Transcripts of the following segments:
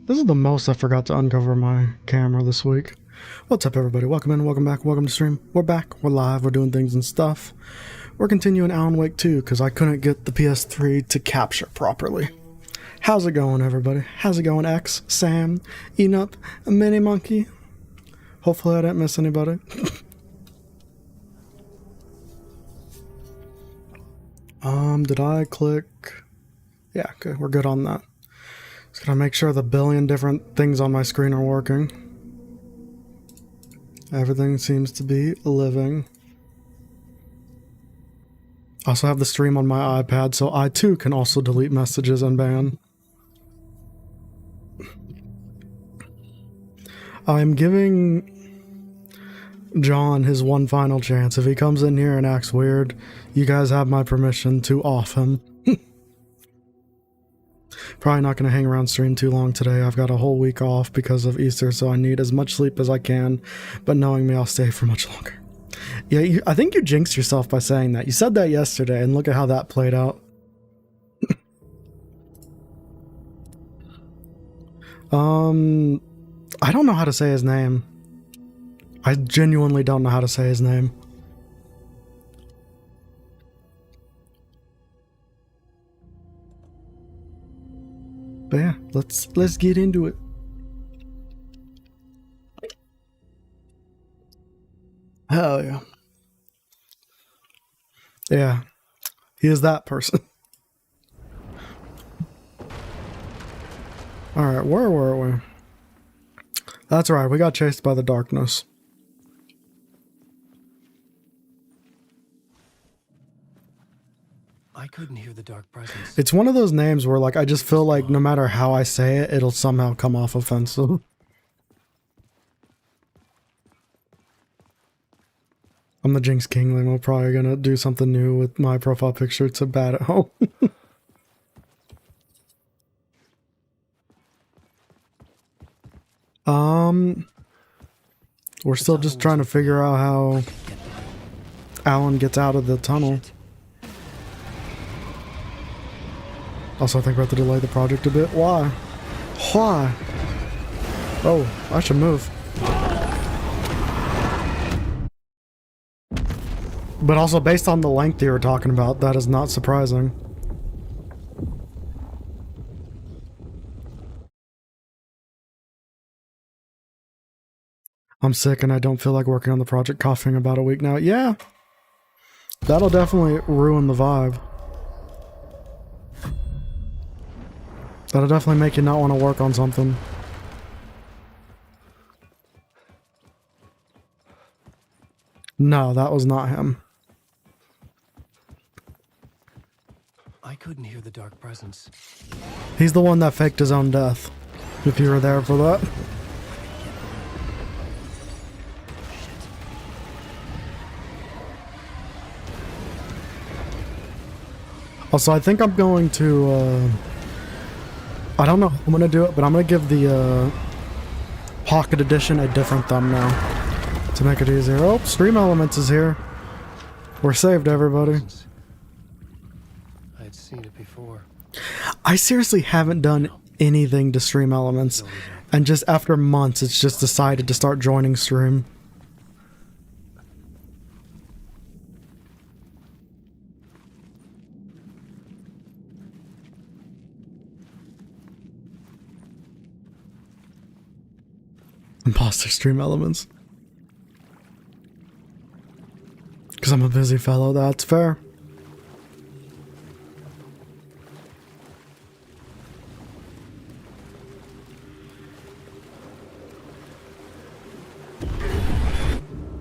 This is the most I forgot to uncover my camera this week. What's up, everybody? Welcome in, welcome back, welcome to stream. We're back, we're live, we're doing things and stuff. We're continuing Alan Wake 2 because I couldn't get the PS3 to capture properly. How's it going, everybody? How's it going, X, Sam, Enoch, Mini Monkey? Hopefully I didn't miss anybody. Did I click? Yeah, okay, we're good on that. Just gotta make sure the billion different things on my screen are working. Everything seems to be living. I also have the stream on my iPad, so I too can also delete messages and ban. I'm giving John his one final chance. If he comes in here and acts weird, you guys have my permission to off him. Probably not going to hang around stream too long today. I've got a whole week off because of Easter, so I need as much sleep as I can, but knowing me, I'll stay for much longer. Yeah, I think you jinxed yourself by saying that. You said that yesterday, and look at how that played out. I don't know how to say his name. I genuinely don't know how to say his name. But yeah, let's get into it. Hell yeah. Yeah. He is that person. Alright, where were we? That's right, we got chased by the darkness. I couldn't hear the dark presence. It's one of those names where, like, I just feel like no matter how I say it, it'll somehow come off offensive. I'm the Jinx Kingling. We're probably gonna do something new with my profile picture to bad at home. We're still just trying to figure out how Alan gets out of the tunnel. Also, I think we have to delay the project a bit. Why? Why? Oh, I should move. But also, based on the length you were talking about, that is not surprising. I'm sick and I don't feel like working on the project, coughing about a week now. Yeah, that'll definitely ruin the vibe. That'll definitely make you not want to work on something. No, that was not him. I couldn't hear the dark presence. He's the one that faked his own death, if you were there for that. Also, I think I'm going to, I don't know how I'm going to do it, but I'm going to give the Pocket Edition a different thumbnail to make it easier. Oh, Stream Elements is here. We're saved, everybody. I had seen it before. I seriously haven't done anything to Stream Elements, and just after months, it's just decided to start joining stream. Imposter Stream Elements. Because I'm a busy fellow, that's fair.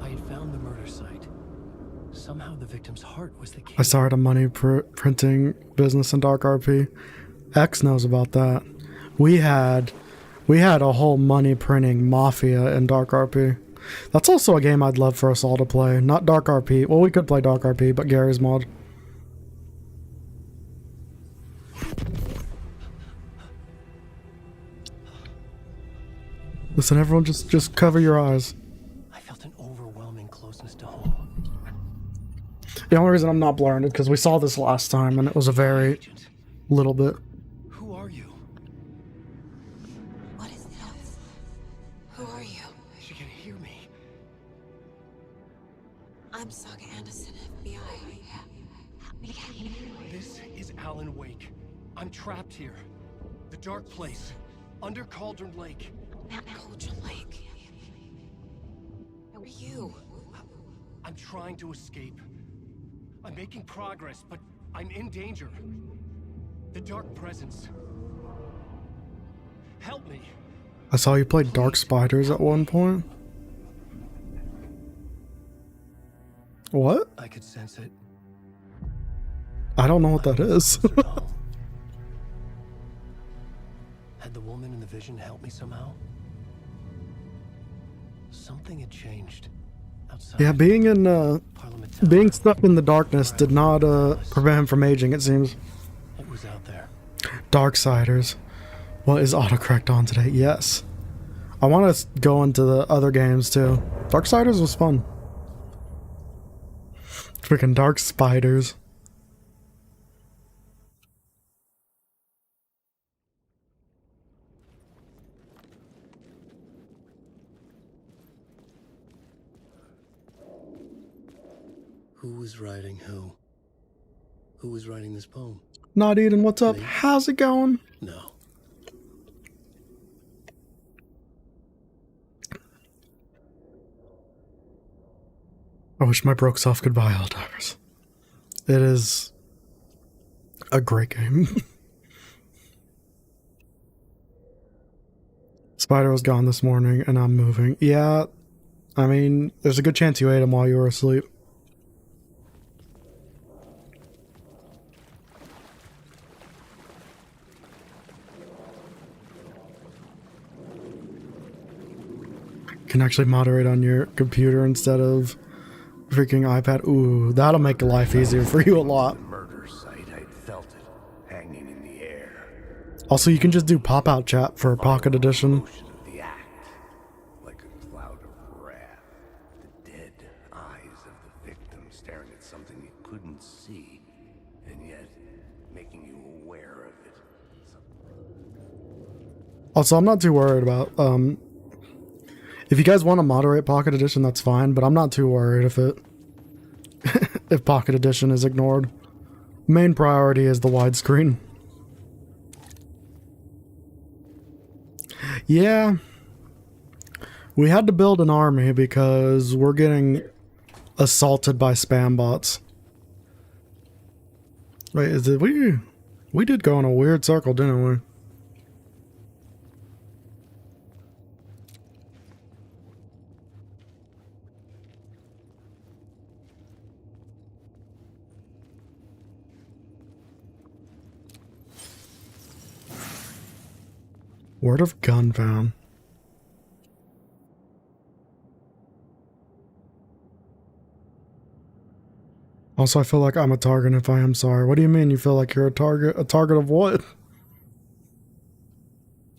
I had found the murder site. Somehow the victim's heart was the key. I started a money printing business in Dark RP. X knows about that. We had a whole money printing mafia in Dark RP. That's also a game I'd love for us all to play. Not Dark RP. Well, we could play Dark RP, but Gary's mod. Listen, everyone, just cover your eyes. I felt an overwhelming closeness to home. The only reason I'm not blurring it because we saw this last time and it was a very little bit. Who are you? What I'm Saga Anderson, FBI. This is Alan Wake. I'm trapped here. The dark place. Under Cauldron Lake. Cauldron Lake. Who are you? I'm trying to escape. I'm making progress, but I'm in danger. The dark presence. Help me. I saw you play Dark Spiders at one point. What? I could sense it. I don't know what that is. Had the woman in the vision helped me somehow? Something had changed outside. Yeah, being in Parliament Tower. being stuck in the darkness did not prevent him from aging, it seems. What was out there? Darksiders. What is autocorrect on today? Yes. I want to go into the other games too. Darksiders was fun. Freaking Dark Spiders. Who was writing who? Who was writing this poem? Not Eden, what's up? Me? How's it going? No. I wish my broke self could buy Helldivers. It is a great game. Spider was gone this morning and I'm moving. Yeah, I mean, there's a good chance you ate him while you were asleep. Can actually moderate on your computer instead of freaking iPad. Ooh, that'll make life easier for you a lot. Murder site, I'd felt it hanging in the air. Also, you can just do pop-out chat for Pocket Edition. Motion of the act, like a cloud of wrath. The dead eyes of the victim staring at something you couldn't see, and yet making you aware of it. Also, I'm not too worried about, if you guys want to moderate Pocket Edition, that's fine, but I'm not too worried if if Pocket Edition is ignored. Main priority is the widescreen. Yeah. We had to build an army because we're getting assaulted by spam bots. Wait, is it we did go in a weird circle, didn't we? Word of gun found. Also, I feel like I'm a target if I am sorry. What do you mean you feel like you're a target? A target of what?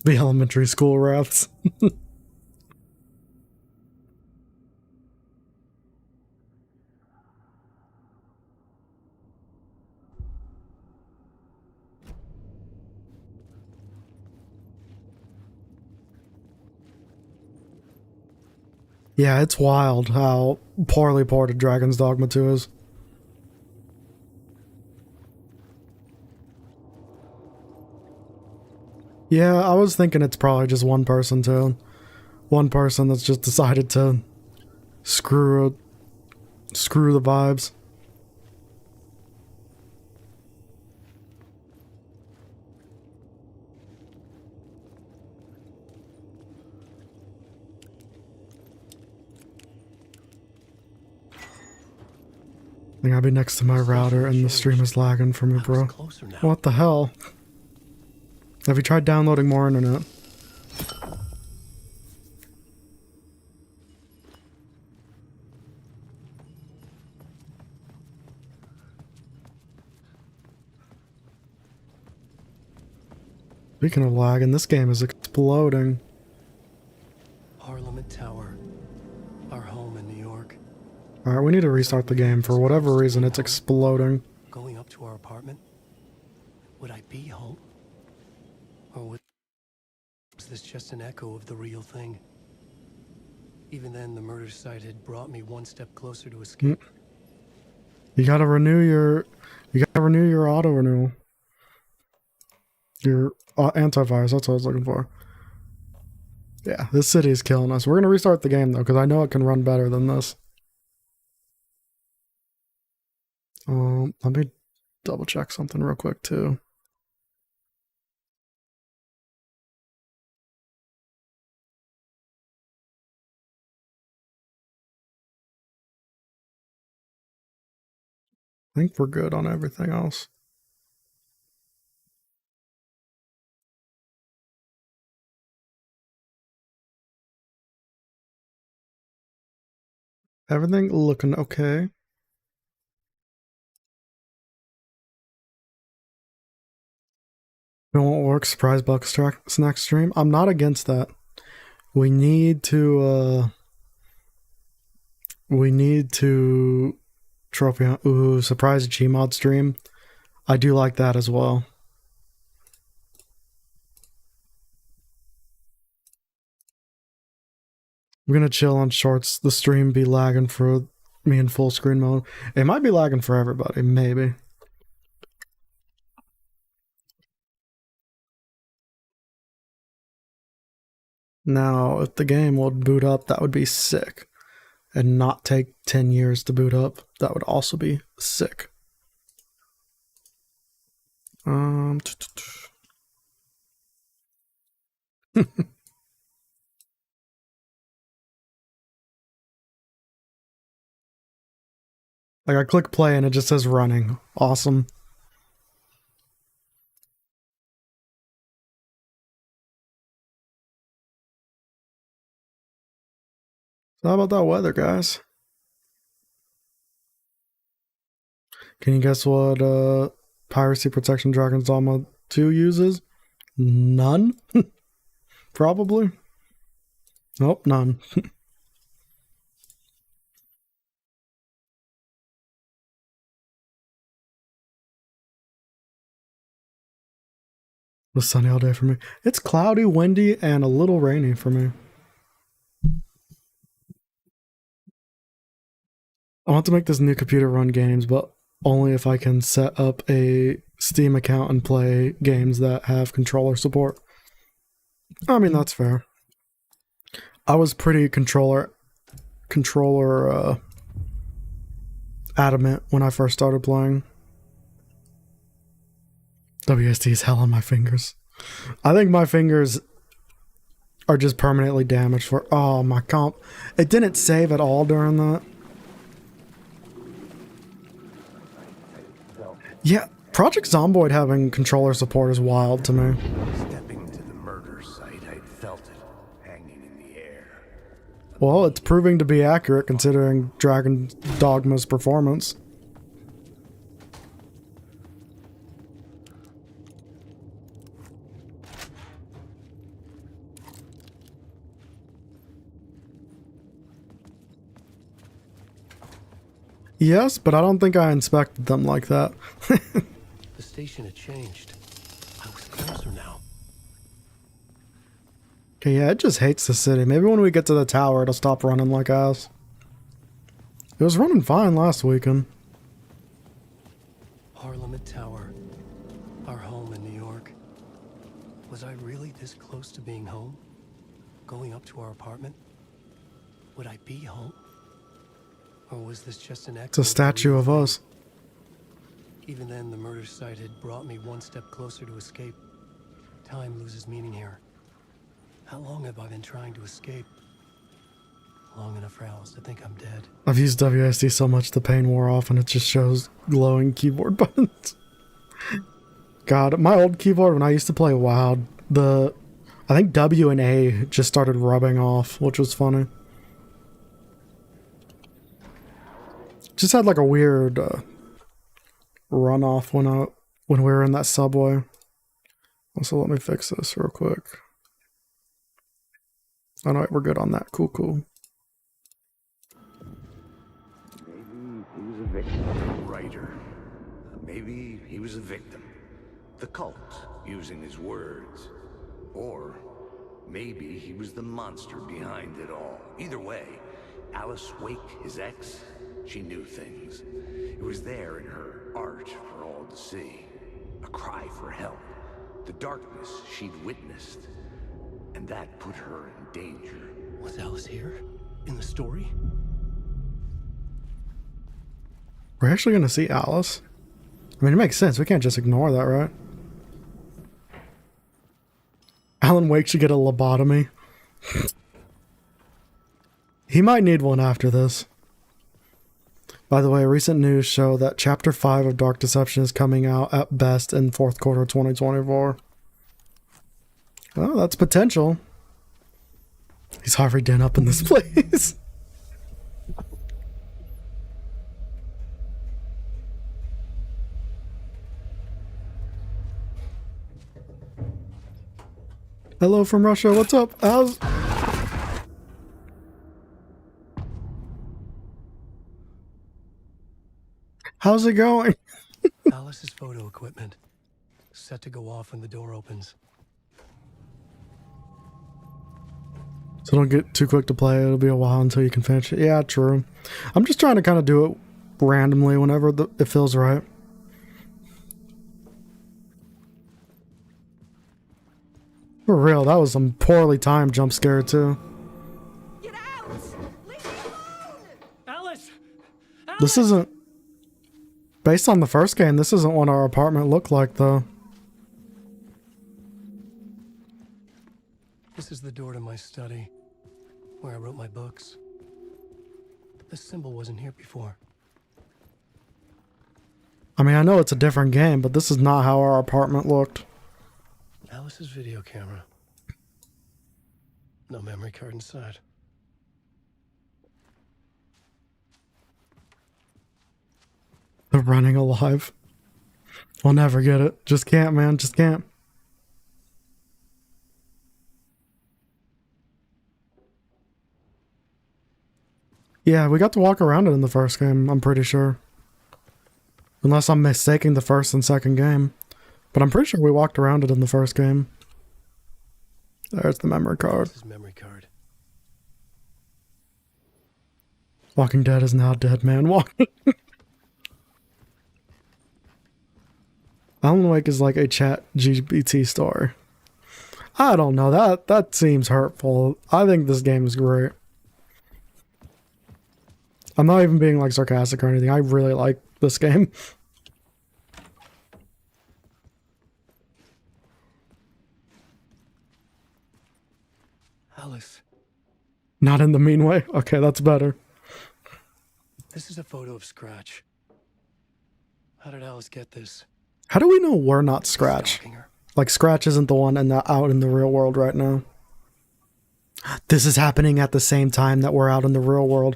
The elementary school rats. Yeah, it's wild how poorly ported Dragon's Dogma 2 is. Yeah, I was thinking it's probably just one person too. One person that's just decided to screw the vibes. I think I'll be next to my router and the stream is lagging for me, bro. Closer now. What the hell? Have you tried downloading more internet? Speaking of lagging, this game is exploding. Parliament Tower. Our home in New York. Alright, we need to restart the game. For whatever reason, it's exploding. Going up to our apartment? Would I be home? Or was this just an echo of the real thing? Even then, the murder site had brought me one step closer to escape. You gotta renew your auto renewal. Your antivirus, that's what I was looking for. Yeah, this city is killing us. We're gonna restart the game though, because I know it can run better than this. Let me double check something real quick too. I think we're good on everything else. Everything looking okay. It won't work. Surprise Buck snack stream. I'm not against that. We need to trophy hunt. Ooh, surprise Gmod stream. I do like that as well. I'm gonna chill on shorts. The stream be lagging for me in full screen mode. It might be lagging for everybody, maybe. Now, if the game would boot up, that would be sick. And not take 10 years to boot up, that would also be sick. Like I click play and it just says running. Awesome. So how about that weather, guys? Can you guess what Piracy Protection Dragon's Dogma 2 uses? None? Probably. Nope, none. It was sunny all day for me. It's cloudy, windy, and a little rainy for me. I want to make this new computer run games, but only if I can set up a Steam account and play games that have controller support. I mean, that's fair. I was pretty controller adamant when I first started playing. WSD is hell on my fingers. I think my fingers are just permanently damaged for... Oh, my comp. It didn't save at all during that. Yeah, Project Zomboid having controller support is wild to me. Stepping to the murder site, I felt it hanging in the air. Well, it's proving to be accurate considering Dragon Dogma's performance. Yes, but I don't think I inspected them like that. The station had changed. I was closer now. Okay, yeah, it just hates the city. Maybe when we get to the tower, it'll stop running like ass. It was running fine last weekend. Parliament Tower. Our home in New York. Was I really this close to being home? Going up to our apartment? Would I be home? Or was this just an echo? It's a statue of us. Even then, the murder site had brought me one step closer to escape. Time loses meaning here. How long have I been trying to escape? Long enough for Alice to think I'm dead. I've used WSD so much the pain wore off and it just shows glowing keyboard buttons. God, my old keyboard when I used to play WoW, I think W and A just started rubbing off, which was funny. Just had like a weird runoff when we were in that subway. Also, let me fix this real quick. Oh no, we're good on that. Cool, cool. Maybe he was a victim. Writer. Maybe he was a victim. The cult, using his words. Or maybe he was the monster behind it all. Either way, Alice Wake, his ex, she knew things. It was there in her art for all to see. A cry for help. The darkness she'd witnessed. And that put her in danger. Was Alice here? In the story? We're actually going to see Alice? I mean, it makes sense. We can't just ignore that, right? Alan Wake should get a lobotomy. He might need one after this. By the way, recent news show that Chapter 5 of Dark Deception is coming out at best in 4th quarter 2024. Oh, that's potential. He's Harvey Dent up in this place. Hello from Russia, what's up? How's it going? Alice's photo equipment. Set to go off when the door opens. So don't get too quick to play. It'll be a while until you can finish it. Yeah, true. I'm just trying to kind of do it randomly whenever it feels right. For real, that was some poorly timed jump scare too. Get out! Leave me alone! Alice! This isn't... Based on the first game, this isn't what our apartment looked like though. This is the door to my study, where I wrote my books. This symbol wasn't here before. I mean, I know it's a different game, but this is not how our apartment looked. Alice's video camera. No memory card inside. The running alive. We'll never get it. Just can't, man. Just can't. Yeah, we got to walk around it in the first game, I'm pretty sure. Unless I'm mistaking the first and second game. But I'm pretty sure we walked around it in the first game. There's the memory card. This is memory card. Walking Dead is now dead man walking. Alan Wake is like a chat GPT story. I don't know, that seems hurtful. I think this game is great. I'm not even being like sarcastic or anything. I really like this game. Alice. Not in the mean way? Okay, that's better. This is a photo of Scratch. How did Alice get this? How do we know we're not Scratch? Stalking her. Like, Scratch isn't the one out in the real world right now. This is happening at the same time that we're out in the real world,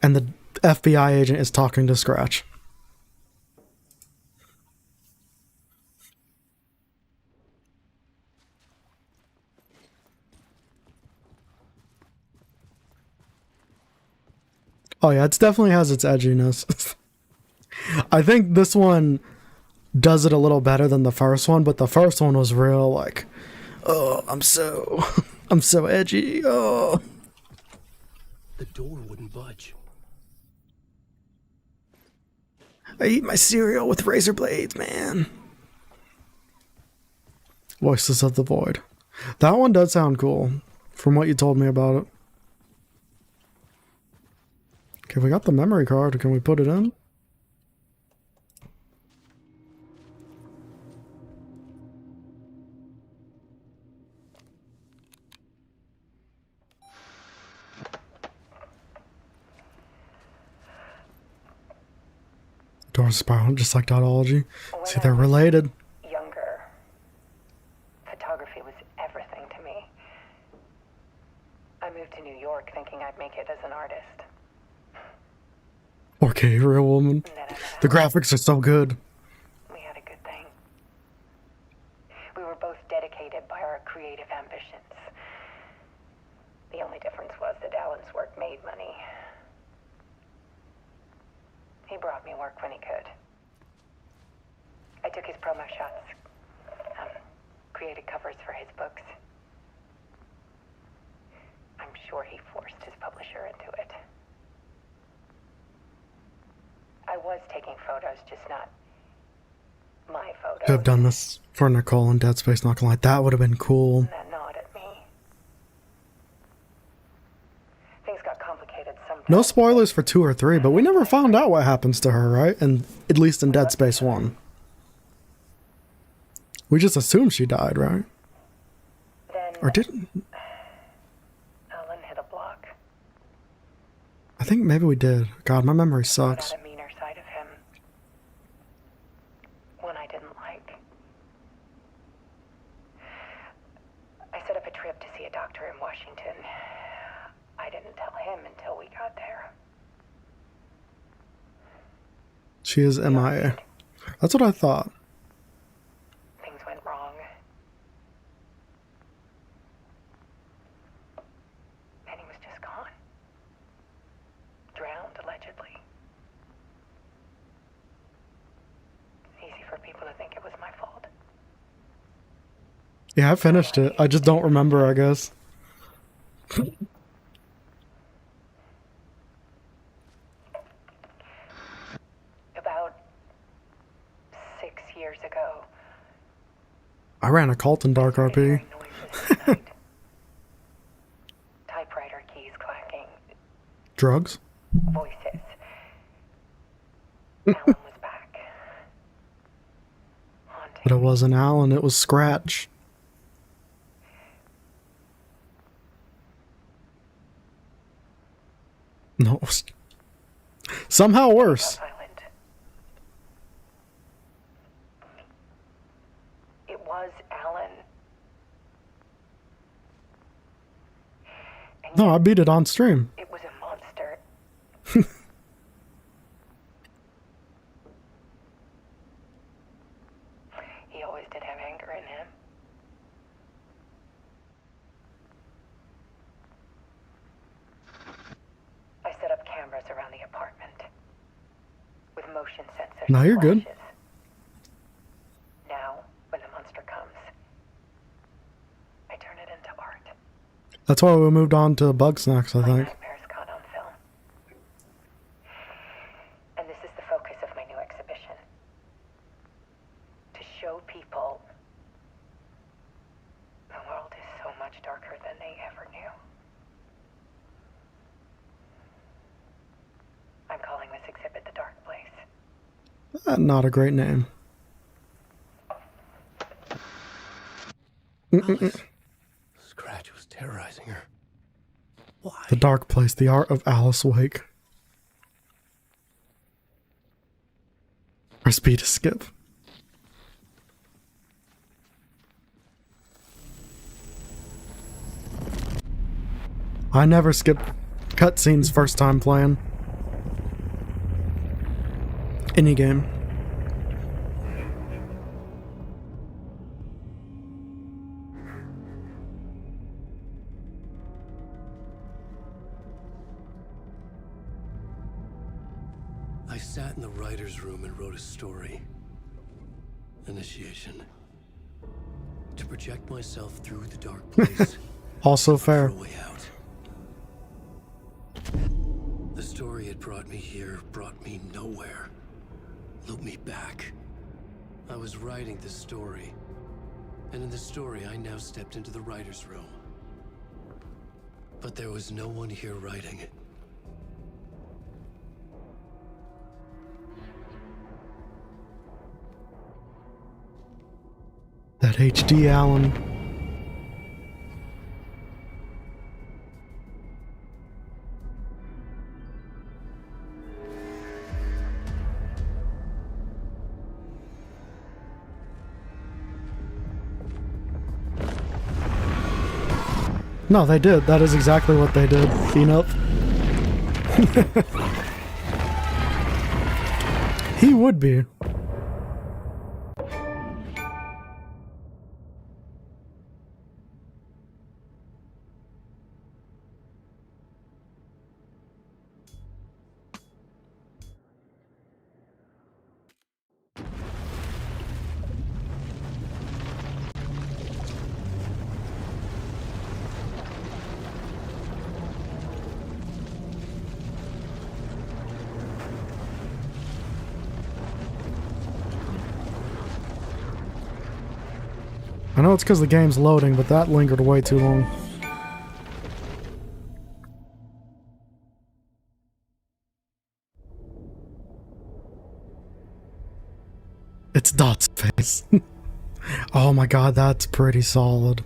and the FBI agent is talking to Scratch. Oh yeah, it definitely has its edginess. I think this one does it a little better than the first one, but the first one was real like, oh, I'm so edgy. Oh. The door wouldn't budge. I eat my cereal with razor blades, man. Voices of the Void. That one does sound cool, from what you told me about it. Okay, we got the memory card. Can we put it in? Doors spiraling just like Dotology. See, they're related. Younger, photography was everything to me. I moved to New York thinking I'd make it as an artist. 4K real woman. And then I met The Alex. graphics are so good. We had a good thing. We were both dedicated by our creative ambitions. The only difference was that Alan's work made money. He brought me work when he could. I took his promo shots, created covers for his books. sure he forced his publisher into it. I was taking photos, just not my photos. Could have done this for Nicole in Dead Space, not gonna lie. That would have been cool. And that gnawed at me. Things got complicated sometimes. No spoilers for 2 or 3, but we never found out what happens to her, right? And at least in Dead Space 1. We just assumed she died, right? Then Or didn't? Alan hit a block. I think maybe we did. God, my memory Brought sucks. out a meaner side of him. One I didn't like. I set up a trip to see a doctor in Washington. I didn't tell him until we got there. She is MIA. That's what I thought. Things went wrong. And he was just gone. Drowned, allegedly. It's easy for people to think it was my fault. Yeah, I finished it. I just don't remember, I guess. About 6 years ago, I ran a cult in Dark RP. hearing noises at night. Typewriter keys clacking, Drugs? voices. Alan was back. Haunting But it me. wasn't Alan, it was Scratch. No, it was somehow worse. Island. It was Alan. And No, I beat it on stream. it was a monster. He always did have anger in him. I set up cameras around the apartment with motion sensors. No, and you're good. flashes. Now, when the monster comes, I turn it into art. That's why we moved on to Bug Snacks, I My think. nightmares caught on film. And this is the focus of my new exhibition. To show people the world is so much darker than they ever knew. I'm calling this exhibit The Dark Place. Not a great name. Alice. Scratch was terrorizing her. Why? The Dark Place, the art of Alice Wake. Or speed to skip. I never skip cutscenes first time playing. Any game. I sat in the writer's room and wrote a story. Initiation. To project myself through the dark place. Also For fair. a way out. The story had brought me here, brought me nowhere. Looped me back. I was writing the story. And in the story, I now stepped into the writer's room. But there was no one here writing it. That HD Allen. No, they did. That is exactly what they did. Phenup. He would be. I know it's because the game's loading, but that lingered way too long. It's Dot's face. Oh my god, that's pretty solid.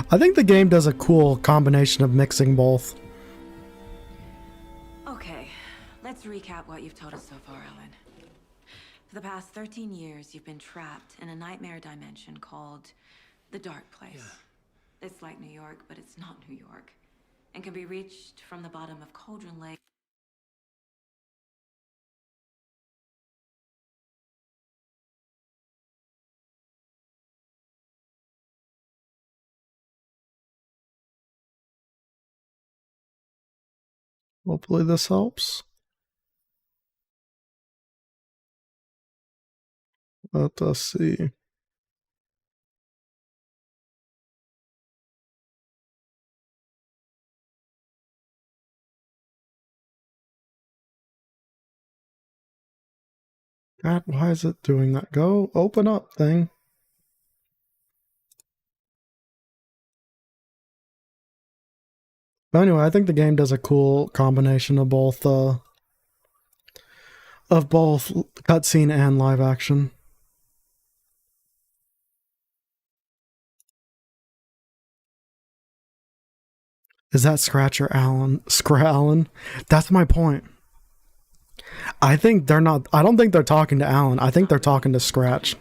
I think the game does a cool combination of mixing both. Okay, let's recap what you've told us so far, Ellen. For the past 13 years, you've been trapped in a nightmare dimension called the Dark Place. Yeah. It's like New York, but it's not New York, and can be reached from the bottom of Cauldron Lake. Hopefully this helps. Let us see. God, why is it doing that? Go open up thing. But anyway, I think the game does a cool combination of both cutscene and live action. Is that Scratch or Alan? Alan? That's my point. I think they're not. I don't think they're talking to Alan. I think they're talking to Scratch.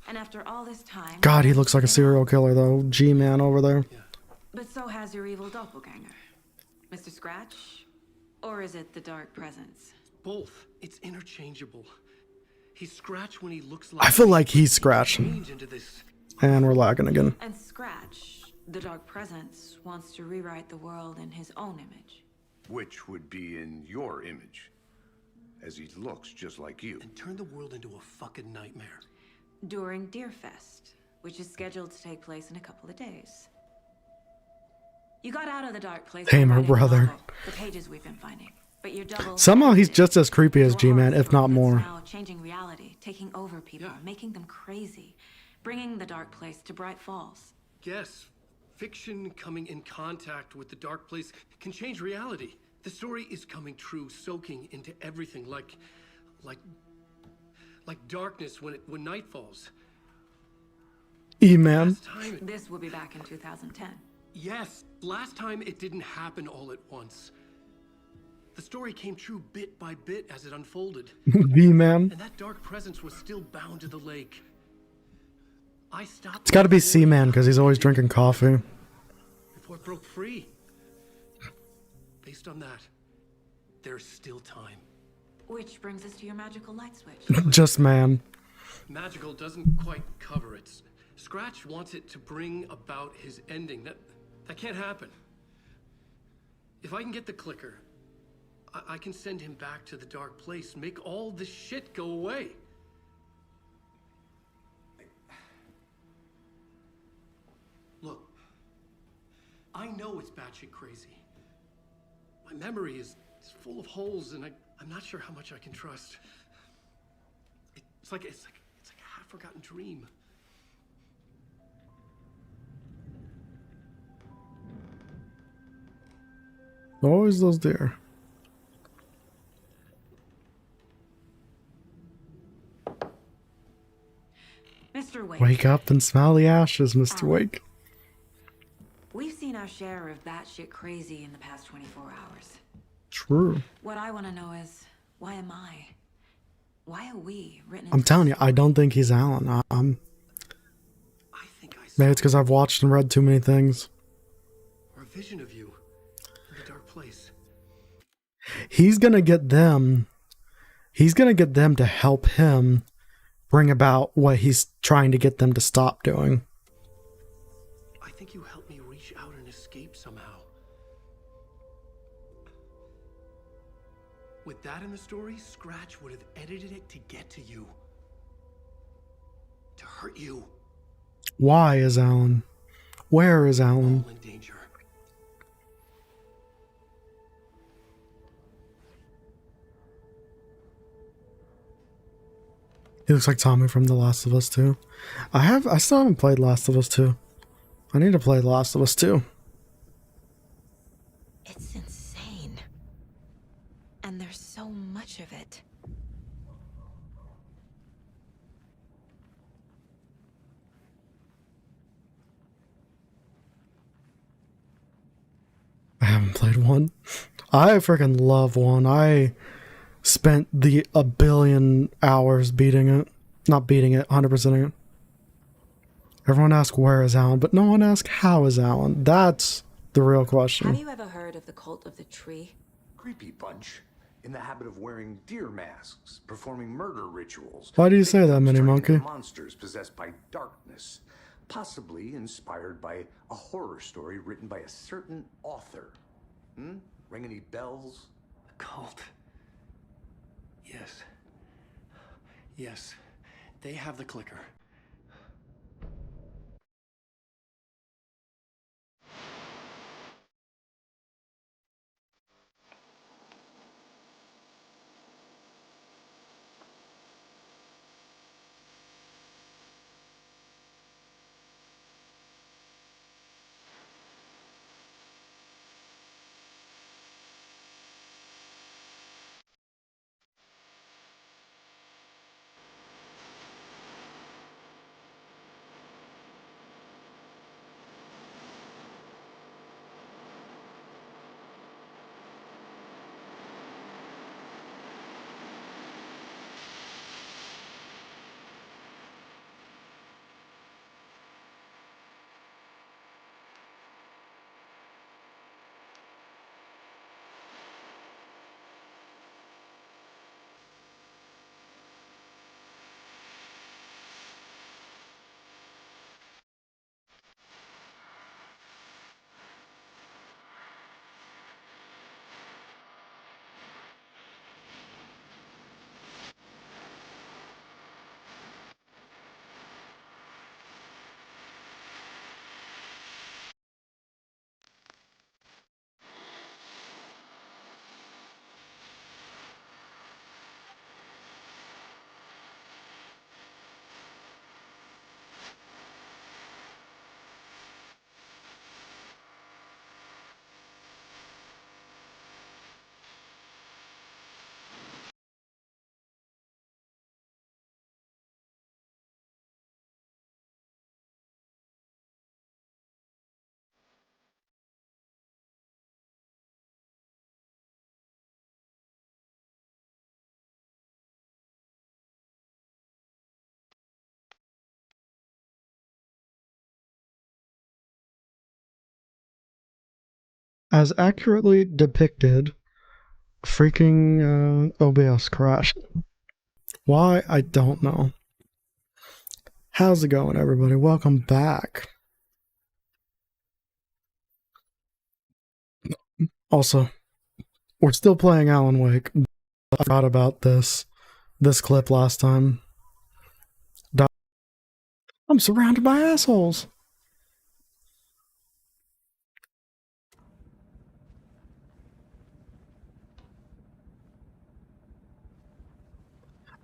And after all this time, God, he looks like a serial killer though. G-Man over there. But so has your evil doppelganger, Mr. Scratch, or is it the Dark Presence? Both. It's interchangeable. He's Scratch when he looks like. I feel like he's Scratch. Change into this. And we're lagging again. And Scratch, the Dark Presence, wants to rewrite the world in his own image. Which would be in your image, as he looks just like you. And turn the world into a fucking nightmare. During Deerfest, which is scheduled to take place in a couple of days. You got out of the Dark Place. Tamer brother. The pages we've been finding. But your double. Somehow he's just as creepy as G-Man, if not more. Now changing reality, taking over people, making them crazy, bringing the Dark Place to Bright Falls. Yes, fiction coming in contact with the Dark Place can change reality. The story is coming true, soaking into everything, like darkness when night falls. E-Man. This will be back in 2010. Yes, last time it didn't happen all at once. The story came true bit by bit as it unfolded. V-Man. And that dark presence was still bound to the lake. I stopped. It's got to be C-Man because he's always drinking coffee. Before it broke free. Based on that, there's still time. Which brings us to your magical light switch. Just man. Magical doesn't quite cover it. Scratch wants it to bring about his ending. That can't happen. If I can get the clicker, I can send him back to the Dark Place, make all this shit go away. Look, I know it's batshit crazy. My memory is full of holes, and I'm not sure how much I can trust. It's like a half-forgotten dream. Always those deer. Mr. Wake. Wake up and smell the ashes, Mr. Wake. We've seen our share of batshit crazy in the past 24 hours. True. What I want to know is, why am I? Why are we written? I'm telling you, I don't think he's Alan. I think I saw Maybe it's because I've watched and read too many things. a vision of you in the Dark Place. He's gonna get them. He's gonna get them to help him bring about what he's trying to get them to stop doing. I think you helped me reach out and escape somehow. With that in the story, Scratch would have edited it to get to you. To hurt you. Why is Alan? Where is Alan? All in danger. He looks like Tommy from The Last of Us 2. I still haven't played Last of Us 2. I need to play The Last of Us 2. It's insane. And there's so much of it. I haven't played 1. I freaking love 1. I spent a billion hours beating it. Not beating it, 100%ing it. Everyone asks where is Alan, but no one asks how is Alan. That's the real question. Have you ever heard of the Cult of the Tree? Creepy bunch. In the habit of wearing deer masks, performing murder rituals. Why do you say that, Mini Turning Monkey? into monsters possessed by darkness. Possibly inspired by a horror story written by a certain author. Ring any bells? A cult. Yes. Yes. They have the clicker. As accurately depicted, freaking OBS crashed. Why? I don't know. How's it going, everybody? Welcome back. Also, we're still playing Alan Wake. I forgot about this clip last time. I'm surrounded by assholes.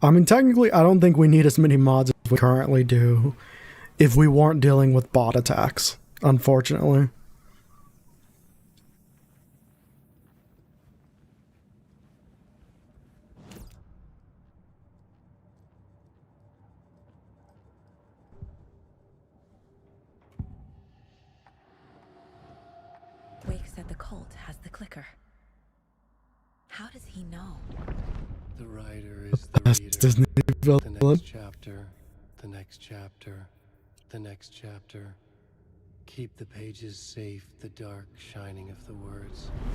I mean, technically, I don't think we need as many mods as we currently do if we weren't dealing with bot attacks, unfortunately. Wake said the cult has the clicker. How does he know? The writer is the That's reader. Disney The villain. next chapter, the next chapter, the next chapter. Keep the pages safe, the dark shining of the words.